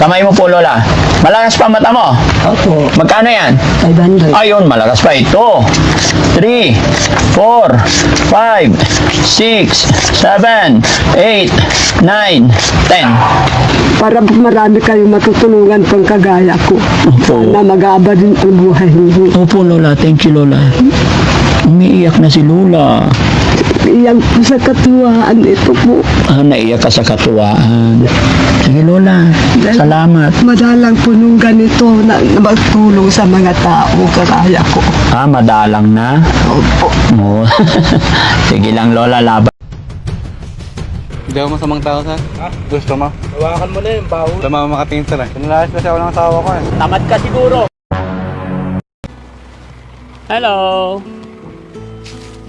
Kamay mo po, Lola. Malakas pa mata mo. Opo. Magkano yan? 500. Ayun, malakas pa. 2, 3, 4, 5, 6, 7, 8, 9, 10. Para marami kayong matutulungan pang kagaya ko. Opo. Na mag-aaba din ang buhay niyo. Opo, Lola. Thank you, Lola. Umiiyak na si Lola. Iyan po sa katuwaan ito po. Naiyak ka sa katuwaan. Sige, Lola. Salamat. Madalang po nung ganito na magtulong sa mga tao kagaya ko. Madalang na. Opo. Oo. Sige lang, Lola. Laban. Hindi ako masamang tao, sir. Ha? Gusto mo? Hawakan mo na yung baho. Wala mga makatingin, sir. Pinalayas kasi ako ng asawa ko eh. Tamad ka siguro. Hello.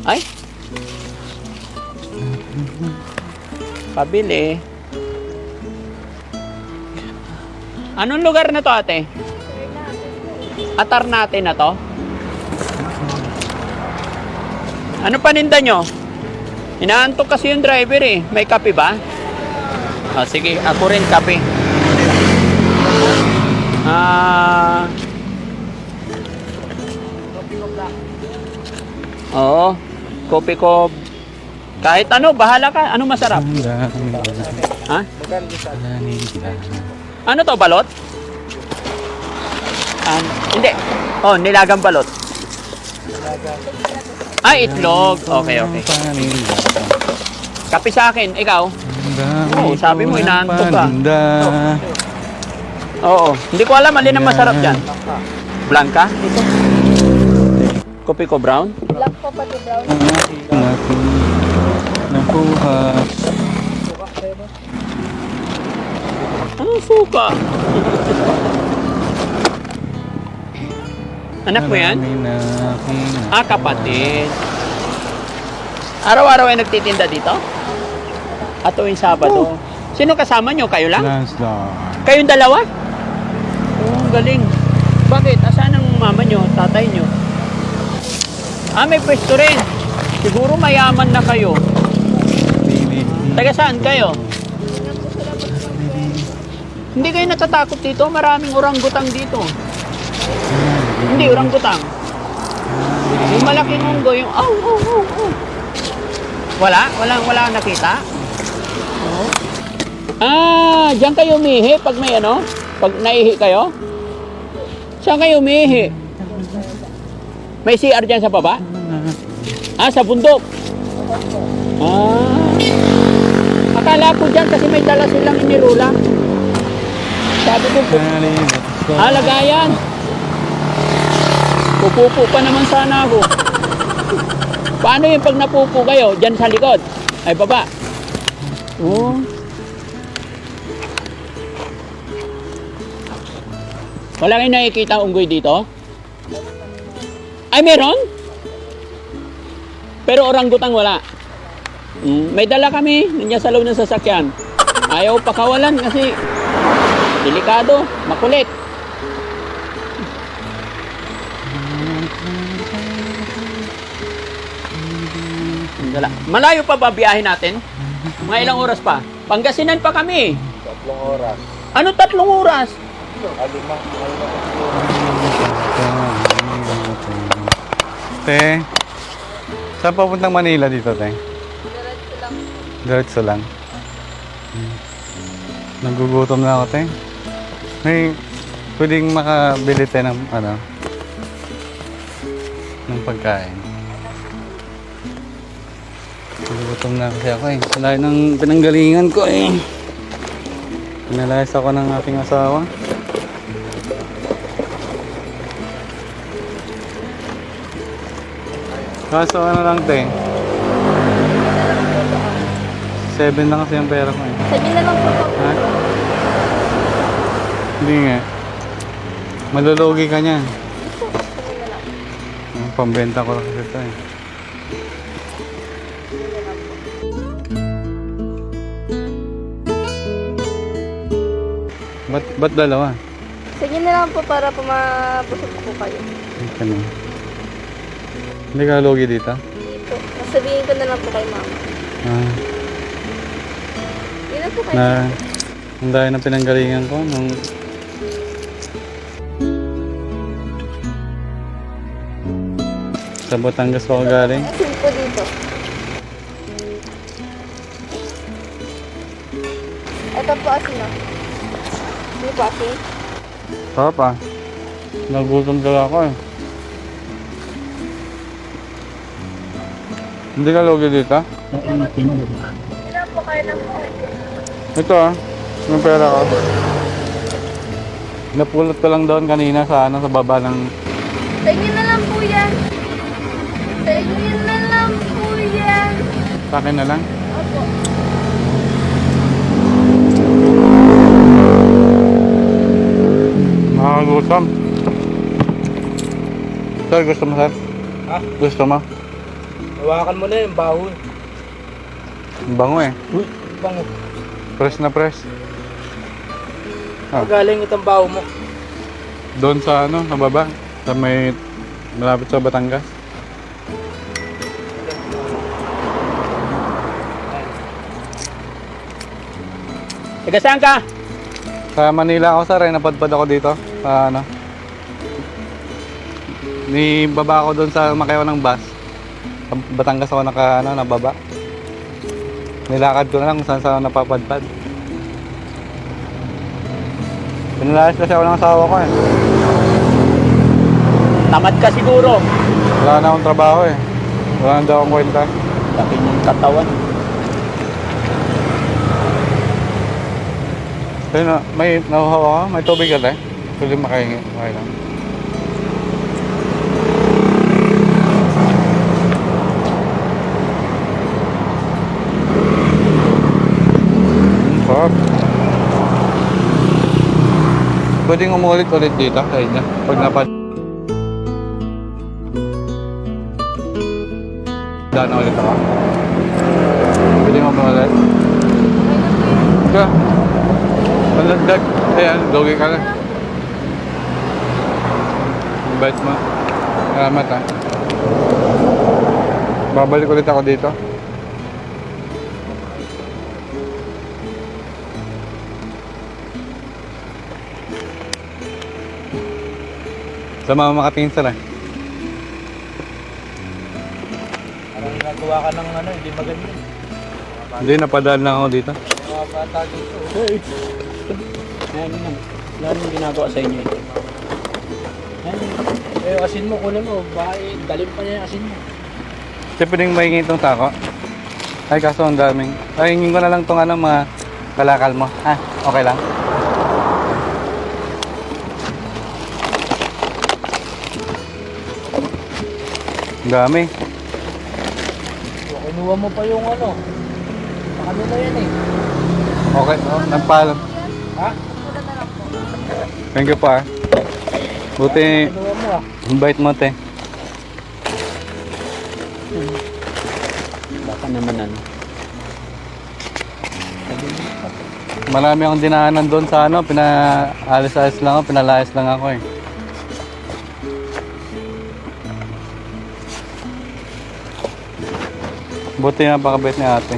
Ay. Pabili. Anong lugar na to, ate? Ternate na to? Ano paninda nyo? Inaantok kasi yung driver eh. May kape ba? Sige, ako rin kape. Oo. Kopi ko. Kahit ano, bahala ka. Ano masarap? Ha? Ano to, balot? Hindi. Oh, nilagang balot. Itlog. Okay. Kape sa akin. Ikaw? Oo, sabi mo, inaantok ka. Oo. Hindi ko alam, alin ang masarap dyan. Blanca? Ito. Kopi ko brown? Black po pati brown. Nakuha. Anong suka? Anak mo yan? Kapatid. Araw-araw ay nagtitinda dito? At tuwing Sabado? Sino kasama nyo? Kayo lang? Kayong dalawa? Galing. Bakit? Asan ang mama nyo? Tatay nyo? May pwesto rin. Siguro mayaman na kayo. Taga saan kayo? Hindi kayo natatakot dito? Maraming orangutang dito. Hindi, orangutang. Yung malaking unggoy, yung Wala nakita? Diyan kayo umihi pag may ano? Pag naihi kayo? Saan kayo umihi? May CR dyan sa baba? Sa bundok? Akala ko dyan kasi may dala silang inirula. Sabi ko, lagayan. Pupupo pa naman sana ako. Paano yung pag napupo kayo? Dyan sa likod? Ay, baba. Wala kayong nakikita unggoy dito? Ay, meron? Pero orangutang wala. May dala kami, nandiyan sa loob ng sasakyan. Ayaw pakawalan kasi delikado, makulit. Malayo pa ba biyahe natin? Mga ilang oras pa? Pangasinan pa kami. 3 oras. Ano 3 oras? 5. Te, saan papuntang Manila dito, te? Diretso lang. Nagugutom na ako, te. May pwedeng makabili tayo ng ng pagkain. Nagugutom na kasi ako eh. Layo ng pinanggalingan ko eh. Pinalayas ako ng aking asawa. Kaso ano lang, te? 7 na kasi ang pera ko eh. Sabi na lang po po. Ha? Hindi nga. Malulugi ka niyan. Pambenta ko lang kasi ito eh. Ba't dalawa? Sige na lang po para pumabusog po kayo. Ito na. Hindi ka lugi dito? Dito. Sabihin ko na lang po kay mama. Ah, Yun na po kayo. na Ang dahil na pinanggalingan ko nung sa Batangas ako galing. Asin po dito. Ito po asin o. Hindi po asin. Sarap ah. Nagutom talaga ako eh. Hindi ka logi dito? Ilan po kayo ng Ito ah. Yung pera ko. Napulot ko lang doon kanina sa ano, sa baba ng... Sa inyo na lang po yan. Sa inyo na lang po yan. Sa akin na lang. Opo. Nakakagutom. Sir, gusto mo sir? Ha? Gusto mo? Hawakan mo na yung baho. Ang bango eh. Bango. Press na press. Ah. Galing itong baho mo. Doon sa ano, sa baba. Sa may... malapit sa Batangas. Taga saan ka? Sa Manila ako sir, napadpad ako dito. Sa ano. Ni baba ako doon sa Macao ng bus. Sa Batangas ako nababa. Nilakad ko na lang kung saan saan napapadpad. Pinalayas kasi ako ng asawa ko eh. Tamad ka siguro. Wala na akong trabaho eh. Wala na daw akong kwenta. Laki ng katawan. Ayun na, may nahuhawa ka? May tubig ka tayo? Pwede makahingi. Okay lang. Sarap. Pwedeng umulit-ulit dito sa inyo. Pag napad... Daan ulit ako. Pwedeng umulit. Ika. Malandag. Ayan, dogi ka na. Bait mo. Salamat ha. Babalik ulit ako dito. Sa mga makatingin sila. Parang nagawa ka ng ano, hindi maganda. Hindi, napadaan lang ako dito. Mga bata dito. Ayan yun. Wala nang ginagawa sa inyo. Eh, asin mo, kunin mo. Baka dalim pa niya yung asin mo. Kasi pwedeng mahingi itong sako. Ay, kaso ang daming. Ay, hingin ko na lang itong ano, mga kalakal mo. Ha? Okay lang? Ang dami. Kinuha mo pa yung ano. Ano na yan eh. Okay, nagpaalam. Ha? Thank you pa. Buti, Kinuha mo ah. ang bait mo, te. Baka naman ano. Marami akong dinaanan doon sa ano, pinaalis-alis lang ako, pinalayas lang ako eh. Buti napakabait ni ate.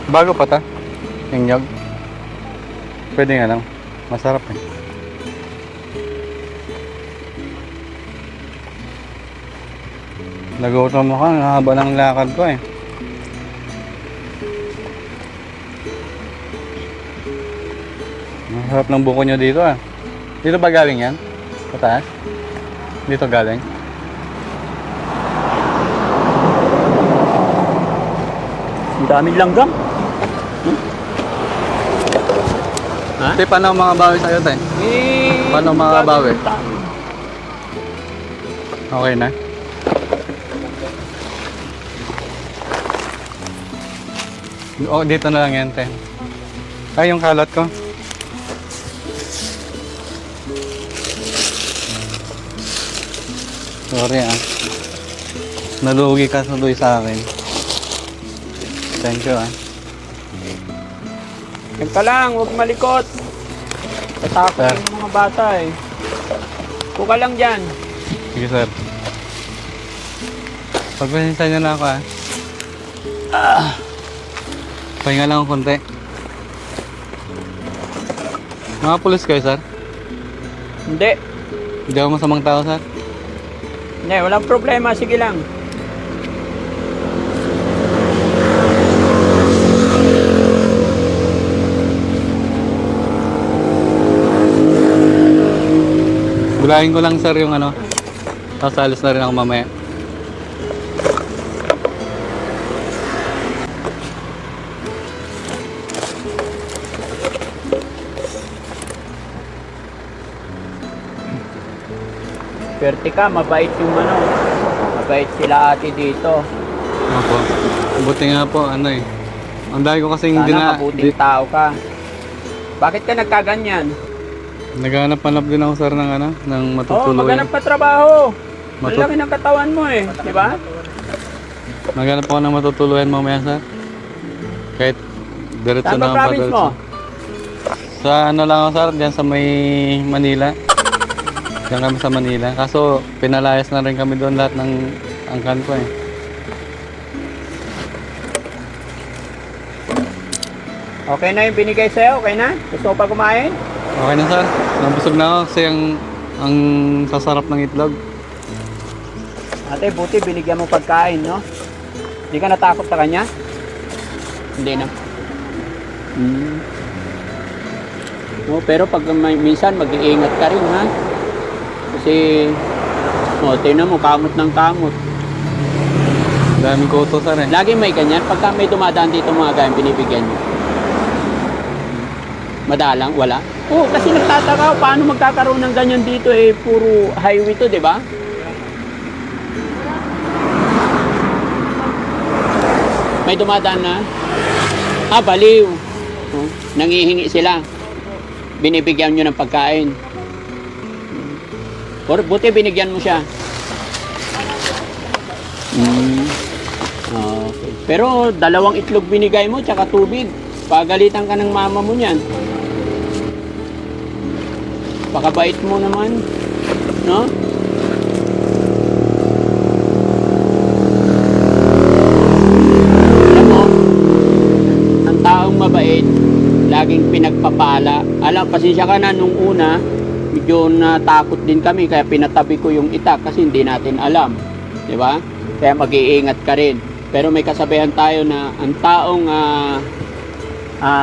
Bago pa ta? Yung nyog? Pwede nga lang. Masarap eh. Nagutom ako, haba ng lakad ko eh. Ang sarap ng buko nyo dito ah. Dito ba galing yan? Pataas? Dito galing? Ang daming langgam. Ha? Te, paano ang mga bawi sa'yo, te? Paano ang mga bawi? Okay na? Oh, dito na lang yan, te. Ay, yung kalat ko. Sorry ah. Nalugi ka sa akin. Thank you ah. Huwag ka lang, huwag malikot. Tatakot Sir. yung mga bata eh. Huwag ka lang dyan. Sige, sir. Pagpasensya niyo na ako, Pahinga lang ako konti. Mga pulis kayo, sir? Hindi. Hindi ako masamang tao, sir. Hindi, walang problema. Sige lang. Gulahin ko lang, sir, yung ano. Tapos alis na rin ako mamaya. Swerte ka, mabait yung ano. Mabait sila ate dito. Opo. Buti nga po, ano eh. Ang dahil ko kasing Sana mabuting tao ka. Bakit ka nagkaganyan? naghanap-hanap din ako, sir, ng ano, ng Oo, matutuluyan. maghanap ka trabaho. Ang Matut- laki ng katawan mo eh. Di ba? Maghanap ako ng matutuluyan mamaya, sir. Kahit diretso Saan na ba ako province mo? Sa ano lang ako, sir, dyan sa may Manila. Diyan kami sa Manila. Kaso pinalayas na rin kami doon lahat ng angkan ko eh. Okay na yung binigay sa'yo? Okay na? Gusto mo pa kumain? Okay na, sir. Nabusog na ako kasi ang sasarap ng itlog. Ate, buti binigyan mo pagkain, no? Hindi ka natakot sa kanya? Hindi na. No, pero pag minsan mag-iingat ka rin, ha? Kasi, tingnan mo, kamot ng kamot. Daming koto, sir eh. Lagi may ganyan. Pagka may dumadaan dito mga ganyan, binibigyan nyo. Madalang, wala. Oo, kasi nagtataka ako, paano magkakaroon ng ganyan dito eh, puro highway to, di ba? May dumadaan na? Baliw. Oh, nangihingi sila. Binibigyan nyo ng pagkain. Or buti binigyan mo siya. Okay. Pero 2 itlog binigay mo, tsaka tubig. Pagalitan ka ng mama mo niyan. Pakabait mo naman. No? Alam mo, ang taong mabait, laging pinagpapala. Alam, pasensya ka na nung una, medyo natakot din kami, kaya pinatabi ko yung itak kasi hindi natin alam. Di ba? Kaya mag-iingat ka rin. Pero may kasabihan tayo na ang taong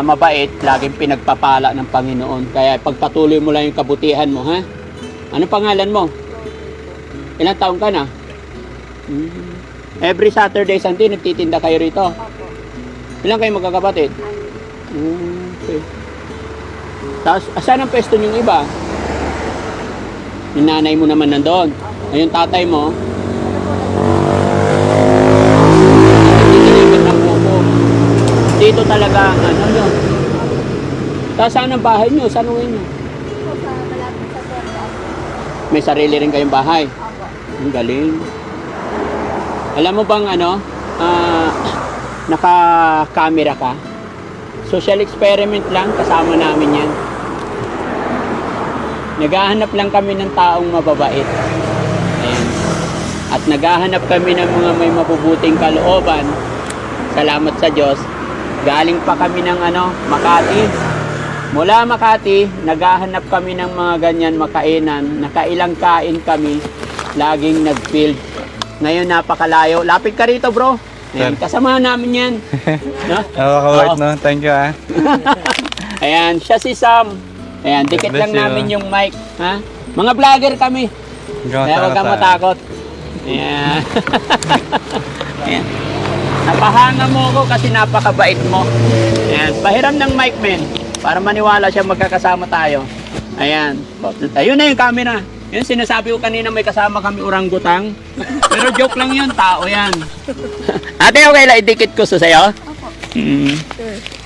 mabait, laging pinagpapala ng Panginoon. Kaya pagpatuloy mo lang yung kabutihan mo, ha? Ano pangalan mo? Ilang taong ka na? Every Saturday, Sunday, nagtitinda kayo rito? Ilang kayo magkakapatid? Okay. Tapos, asan ang pwesto niyong iba? Yung nanay mo naman nandoon. Yung tatay mo, nagtitinigil ng buko. Dito talaga, ano yun. Tapos saan ang bahay nyo? Saan uwi nyo? May sarili rin kayong bahay. Ang galing. Alam mo bang ano, naka-camera ka? Social experiment lang, kasama namin yan. Naghahanap lang kami ng taong mababait. Ayan. At naghahanap kami ng mga may mabubuting kalooban. Salamat sa Diyos. Galing pa kami ng Makati. Mula Makati, naghahanap kami ng mga ganyan makainan. Nakailang kain kami. Laging nag-field. Ngayon napakalayo. Lapit ka rito, bro. Ayan, kasamahan namin yan. No? Nakakawait, no? Thank you, ha? Ayan, siya si Sam. Ayan, dikit God bless lang you. namin yung mic. Ha? Mga vlogger kami. Kaya huwag kang matakot. Ayan. Ayan. Napahanga mo ako kasi napakabait mo. Ayan, pahiram ng mic, men. Para maniwala siya magkakasama tayo. Ayan. Ayun na yung camera. Yun, sinasabi ko kanina may kasama kami orangutang. Pero joke lang yun, tao yan. Ate, okay lang idikit ko sa'yo? Opo.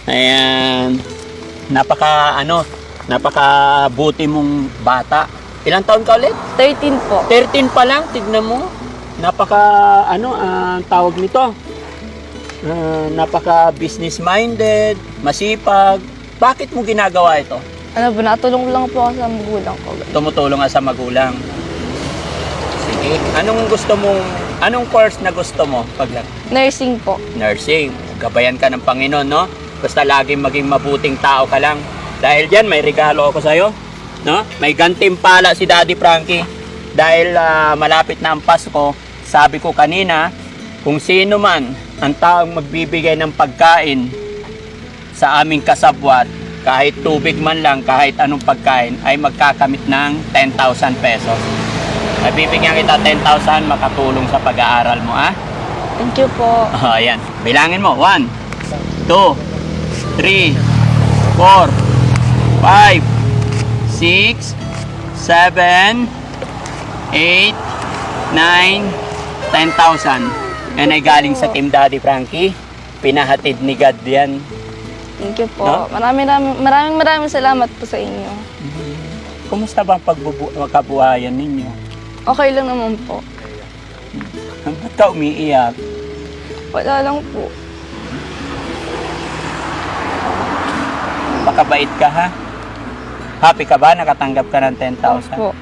Ayan. Napaka-buti mong bata. Ilang taon ka ulit? 13 po. 13 pa lang, tignan mo. Tawag nito. Napaka business minded, masipag. Bakit mo ginagawa ito? Natulong lang po ako sa magulang ko. Tumutulong ka sa magulang. Sige. Frankie, anong course na gusto mo pag Nursing po. nursing? Gabayan ka ng Panginoon, no? Basta laging maging mabuting tao ka lang. Dahil diyan may regalo ako sa'yo, no? May gantimpala si Daddy Frankie. Dahil malapit na ang Pasko, sabi ko kanina, kung sino man ang taong magbibigay ng pagkain sa aming kasabwat, kahit tubig man lang, kahit anong pagkain, ay magkakamit ng 10,000 pesos. Bibigyan kita 10,000, makatulong sa pag-aaral mo, ah? Thank you po. Oh, ayan. Bilangin mo. 1, 2, 3, 4, 5, 6, 7, 8, 9, 10,000. Yan ay galing sa Team Daddy Frankie. Pinahatid ni God yan. Thank you po. No? Maraming salamat po sa inyo. Kumusta ba ang pagkabuhayan ninyo? Okay lang naman po. Ba't ka umiiyak? Wala lang po. Makabait ka, ha? Happy ka ba? Nakatanggap ka ng 10,000? Opo.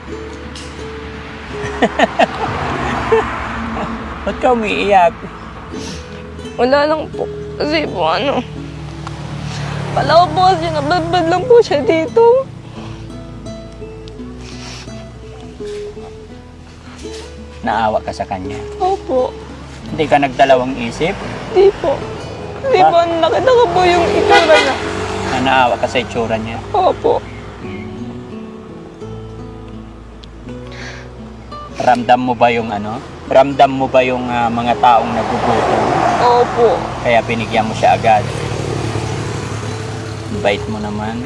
Ba't ka umiiyak? Wala lang po. Kasi po Pala ko po kasi nabadbad lang po siya dito. Naawa ka sa kanya. Opo. Hindi ka nagdalawang isip? Di po. Di po, nakita ko po yung itsura niya. Na naawa ka sa itsura niya? Opo. Ramdam mo ba yung Ramdam mo ba yung mga taong nagugutom? Opo. Kaya binigyan mo siya agad. Bait mo naman.